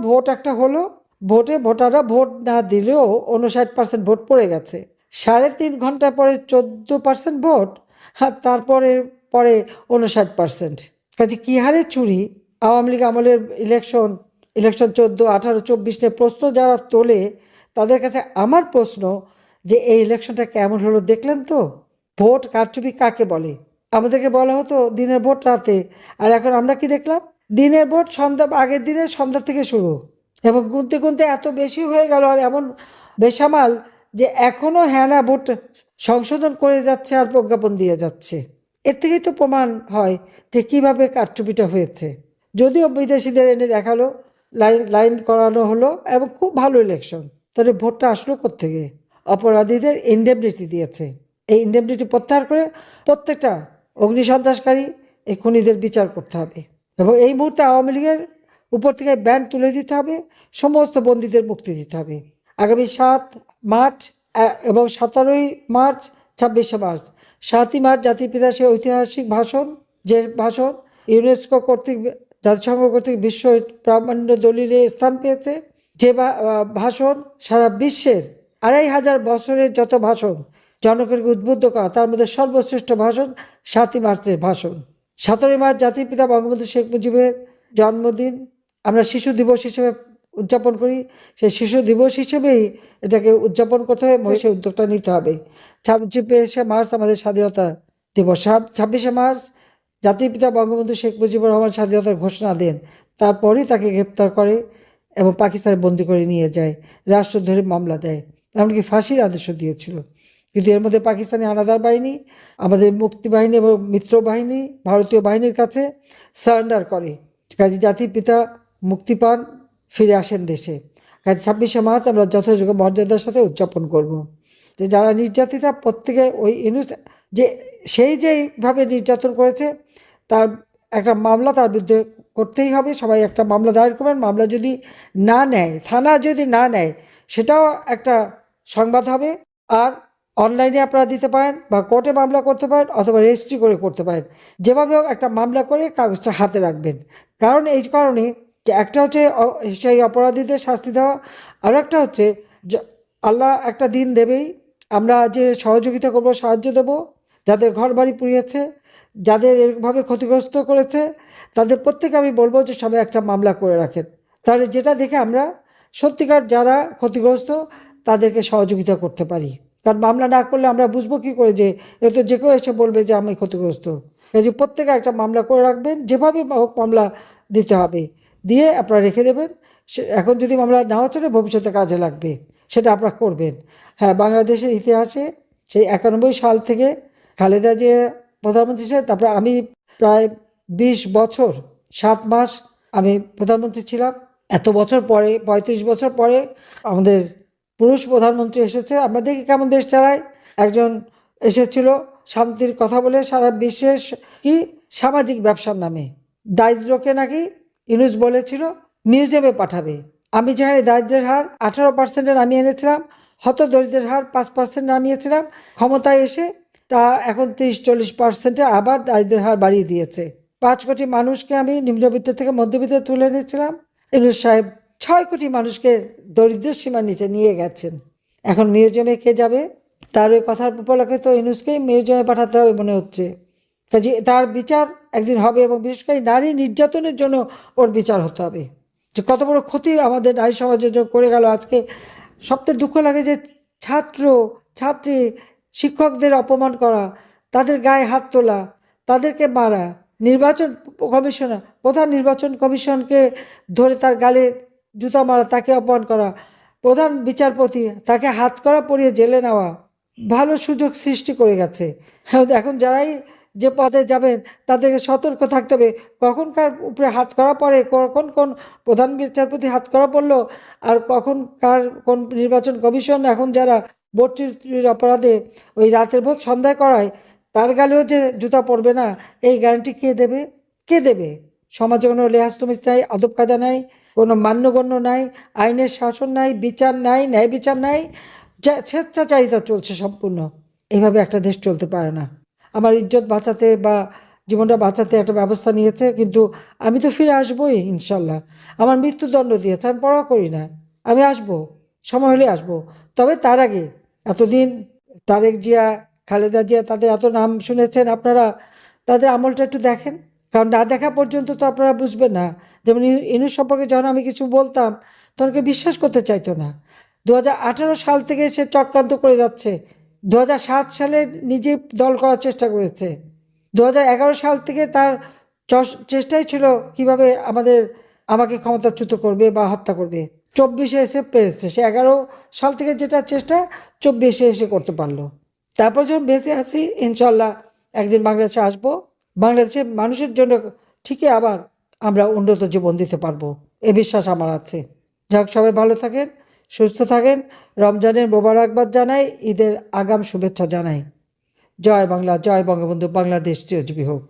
Vote একটা হলো, ভোটে ভোটাররা ভোট না দিলেও 59% ভোট পড়ে গেছে। 3.5 ঘন্টা পরে 14% ভোট, আর তারপরে পরে 59%। কাজে কী হারে চুরি! আওয়ামী লীগ আমলের ইলেকশন 14, 18, 24 নিয়ে প্রশ্ন যারা তোলে তাদের কাছে আমার প্রশ্ন যে এই ইলেকশনটা কেমন হলো দেখলেন তো? ভোট কারচুপি কাকে বলে? আমাদেরকে বলা হতো দিনের ভোট রাতে, আর এখন আমরা কি দেখলাম? দিনের ভোট সন্ধ্যা, আগের দিনের সন্ধ্যা থেকে শুরু, এবং গুনতে গুনতে এত বেশি হয়ে গেল, আর এমন বেসামাল যে এখনও হ্যাঁ না ভোট সংশোধন করে যাচ্ছে আর প্রজ্ঞাপন দিয়ে যাচ্ছে। এর থেকেই তো প্রমাণ হয় যে কীভাবে কারচুপিটা হয়েছে। যদিও বিদেশিদের এনে দেখালো, লাইন লাইন করানো হলো এবং খুব ভালো ইলেকশন, তাহলে ভোটটা আসলো কোত্থেকে? অপরাধীদের ইনডেমনিটি দিয়েছে। এই ইনডেমনিটি প্রত্যাহার করে প্রত্যেকটা অগ্নিসন্ত্রাসকারী এই খুনিদের বিচার করতে হবে, এবং এই মুহূর্তে আওয়ামী লীগের উপর থেকে ব্যান তুলে দিতে হবে, সমস্ত বন্দীদের মুক্তি দিতে হবে। আগামী 7 মার্চ এবং 17 মার্চ, 26শে মার্চ, 7ই মার্চ জাতির পিতার সেই ঐতিহাসিক ভাষণ, যে ভাষণ ইউনেস্কো কর্তৃক, জাতিসংঘ কর্তৃক বিশ্ব প্রামাণ্য দলিলে স্থান পেয়েছে, যে ভাষণ সারা বিশ্বের 2500 বছরের যত ভাষণ জনগণকে উদ্বুদ্ধ করা, তার মধ্যে সর্বশ্রেষ্ঠ ভাষণ 7ই মার্চের ভাষণ। 17 মার্চ জাতির পিতা বঙ্গবন্ধু শেখ মুজিবের জন্মদিন, আমরা শিশু দিবস হিসেবে উদযাপন করি। সেই শিশু দিবস হিসেবেই এটাকে উদযাপন করতে হবে, সেই উদ্যোগটা নিতে হবে। 26শে মার্চ আমাদের স্বাধীনতা দিবস। 26শে মার্চ জাতির পিতা বঙ্গবন্ধু শেখ মুজিবুর রহমান স্বাধীনতার ঘোষণা দেন, তারপরেই তাকে গ্রেপ্তার করে এবং পাকিস্তানে বন্দি করে নিয়ে যায়, রাষ্ট্রদ্রোহী মামলা দেয়, এমনকি ফাঁসির আদেশও দিয়েছিল। কিন্তু এর মধ্যে পাকিস্তানি হানাদার বাহিনী আমাদের মুক্তিবাহিনী এবং মিত্র বাহিনী, ভারতীয় বাহিনীর কাছে সারেন্ডার করে। কাজে জাতির পিতা মুক্তি পান, ফিরে আসেন দেশে। কাজে 26শে মার্চ আমরা যথাযোগ্য মর্যাদার সাথে উদযাপন করব। যে যারা নির্যাতিতা, প্রত্যেকে ওই যে সেই যেইভাবে নির্যাতন করেছে তার একটা মামলা তার বিরুদ্ধে করতেই হবে। সবাই একটা মামলা দায়ের করবেন। মামলা যদি না নেয়, থানা যদি না নেয়, সেটাও একটা সংবাদ হবে। আর অনলাইনে আপনারা দিতে পারেন, বা কোর্টে মামলা করতে পারেন, অথবা রেজিস্ট্রি করে করতে পারেন। যেভাবে হোক একটা মামলা করে কাগজটা হাতে রাখবেন। কারণ এই কারণে যে একটা হচ্ছে সেই অপরাধীদের শাস্তি দেওয়া, আর একটা হচ্ছে আল্লাহ একটা দিন দেবেই, আমরা যে সহযোগিতা করব, সাহায্য দেব, যাদের ঘর বাড়ি পুড়িয়েছে, যাদের এরকমভাবে ক্ষতিগ্রস্ত করেছে, তাদের প্রত্যেকে আমি বলবো যে সবাই একটা মামলা করে রাখেন। তাহলে যেটা দেখে আমরা সত্যিকার যারা ক্ষতিগ্রস্ত তাদেরকে সহযোগিতা করতে পারি। কারণ মামলা না করলে আমরা বুঝবো কী করে যে এ তো যে কেউ এসে বলবে যে আমি ক্ষতিগ্রস্ত। এই যে প্রত্যেকে একটা মামলা করে রাখবেন, যেভাবে হোক মামলা দিতে হবে, দিয়ে আপনারা রেখে দেবেন। এখন যদি মামলা নাও চলে, ভবিষ্যতে কাজে লাগবে, সেটা আপনারা করবেন। হ্যাঁ, বাংলাদেশের ইতিহাসে সেই 91 সাল থেকে খালেদা জিয়া প্রধানমন্ত্রী ছিলেন, তারপরে আমি প্রায় 20 বছর 7 মাস আমি প্রধানমন্ত্রী ছিলাম। এত বছর পরে, 35 বছর পরে আমাদের পুরুষ প্রধানমন্ত্রী এসেছে। আমরা দেখি কেমন দেশ চালায়। একজন এসেছিল শান্তির কথা বলে সারা বিশ্বে, কি সামাজিক ব্যবসার নামে দারিদ্র্যকে নাকি ইউনূস বলেছিল মিউজিয়ামে পাঠাবে। আমি যেখানে দারিদ্র্যের হার 18% নামিয়ে এনেছিলাম, হতদরিদ্রের হার 5% নামিয়েছিলাম, ক্ষমতায় এসে তা এখন 30-40% আবার দারিদ্র্যের হার বাড়িয়ে দিয়েছে। 5 কোটি মানুষকে আমি নিম্নবিত্ত থেকে মধ্যবিত্তে তুলে এনেছিলাম। ইউনূস সাহেব 6 কোটি মানুষকে দরিদ্রের সীমার নিচে নিয়ে গেছেন। এখন মিউজিয়ামে কে যাবে? তার ওই কথার উপলক্ষে তো ইউনূসকেই মিউজিয়ামে পাঠাতে হবে মনে হচ্ছে। কাজে তার বিচার একদিন হবে, এবং বিশেষ করে নারী নির্যাতনের জন্য ওর বিচার হতে হবে। যে কত বড় ক্ষতি আমাদের নারী সমাজের জন্য করে গেল। আজকে সবচেয়ে দুঃখ লাগে যে ছাত্র ছাত্রী শিক্ষকদের অপমান করা, তাদের গায়ে হাত তোলা, তাদেরকে মারা, নির্বাচন কমিশনার, প্রধান নির্বাচন কমিশনকে ধরে তার গালে জুতা মারা, তাকে অপমান করা, প্রধান বিচারপতি তাকে হাত করা পরিয়ে জেলে নেওয়া, ভালো সুযোগ সৃষ্টি করে গেছে। এখন যারাই যে পদে যাবেন তাদেরকে সতর্ক থাকতে হবে, কখন কার উপরে হাত করা পড়ে, কখন কোন প্রধান বিচারপতি হাত করা পড়লো, আর কখন কার কোন নির্বাচন কমিশন এখন যারা ভোট চুরির অপরাধে ওই রাতের ভোট সন্ধ্যায় করায়, তার গালেও যে জুতা পড়বে না, এই গ্যারান্টি কে দেবে? কে দেবে? সমাজে কোনো লেহাজ তমিজ নাই, আদব কায়দা নাই, কোনো মান্যগণ্য নাই, আইনের শাসন নাই, বিচার নাই, ন্যায় বিচার নাই, স্বেচ্ছাচারিতা চলছে সম্পূর্ণ। এইভাবে একটা দেশ চলতে পারে না। আমার ইজ্জত বাঁচাতে বা জীবনটা বাঁচাতে একটা ব্যবস্থা নিয়েছে, কিন্তু আমি তো ফিরে আসবোই ইনশাল্লাহ। আমার মৃত্যুদণ্ড দিয়েছে, আমি পরোয়া করি না, আমি আসবো, সময় হলে আসবো। তবে তার আগে এতদিন তারেক জিয়া, খালেদা জিয়া, তাদের এত নাম শুনেছেন আপনারা, তাদের আমলটা একটু দেখেন। কারণ না দেখা পর্যন্ত তো আপনারা বুঝবেন না। যেমন ইনুস সম্পর্কে যখন আমি কিছু বলতাম তখন কেউ বিশ্বাস করতে চাইতো না। 2018 সাল থেকে সে চক্রান্ত করে যাচ্ছে। 2007 সালে নিজে দল করার চেষ্টা করেছে। 2011 সাল থেকে তার চেষ্টাই ছিল কিভাবে আমাকে ক্ষমতাচ্যুত করবে বা হত্যা করবে। 24-এ এসে পেরেছে। সে 11 সাল থেকে যেটা চেষ্টা 24-এ এসে করতে পারলো। তারপর যখন বেঁচে আছি ইনশাল্লাহ একদিন বাংলাদেশে আসবো, বাংলাদেশের মানুষের জন্য ঠিকই আবার আমরা উন্নত জীবন দিতে পারবো, এ বিশ্বাস আমার আছে। যাক, সবাই ভালো থাকেন, সুস্থ থাকেন। রমজানের মোবারকবাদ জানাই, ঈদের আগাম শুভেচ্ছা জানাই। জয় বাংলা, জয় বঙ্গবন্ধু, বাংলাদেশ চিরজীবী হোক।